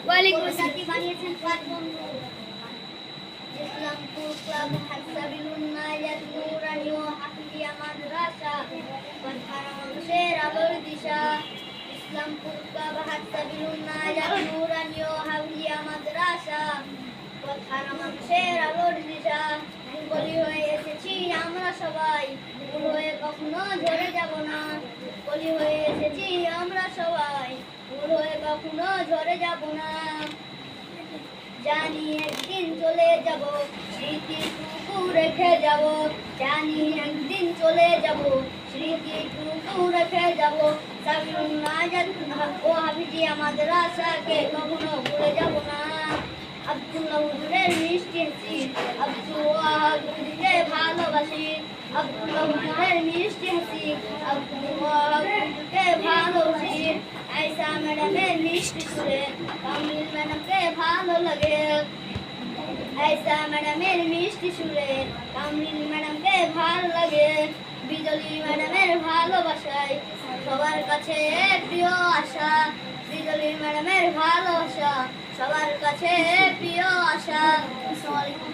ওয়ালাইকুম আসসালাম। বানিয়েছেন পাঁচ বন্ধু। ইসলামপুর ক্লাব হাসাবিলুন নায়াত নুরানি ও হাফিজিয়া মাদ্রাসা পথহারা মানুষের আলোর দিশা। ইসলামপুর ক্লাব হাসাবিলুন নায়াত নুরানি ও হাফিজিয়া মাদ্রাসা পথহারা মানুষের আলোর দিশা। বলি হয়ে এসেছি আমরা সবাই, ভুল হয়ে কখনো ঝরে যাব না। বলি হয়ে এসেছি আমরা সবাই, ভুল হয়ে কখনো ঝরে যাব না। জানি একদিন চলে যাব, স্মৃতিটুকু রেখে যাব। জানি একদিন চলে যাব, স্মৃতিটুকু রেখে যাব। সাবিলুন নাজাত ও হাফিজিয়া মাদ্রাসাকে কখনো ভুলে যাব না। আব্দুল্লাহ হুজুরের মিষ্টি হাসি, আব্দুল ওয়াহাব হুজুরকে ভালোবাসি। আব্দুল্লাহ হুজুরের মিষ্টি হাসি, আব্দুল ওয়াহাব হুজুরকে ভালোবাসি। আয়েশা ম্যাডামের মিষ্টি সুরে কামিল ম্যাডামকে ভালো লাগে। আয়েশা ম্যাডামের মিষ্টি সুরে কামিল ম্যাডামকে ভালো লাগে। বিজলি ম্যাডামের ভালোবাসায় সবার কাছে প্রিয় আশা। বিজলি ম্যাডামের ভালোবাসা সবার কাছে প্রিয় আশা। আসসালামু আলাইকুম।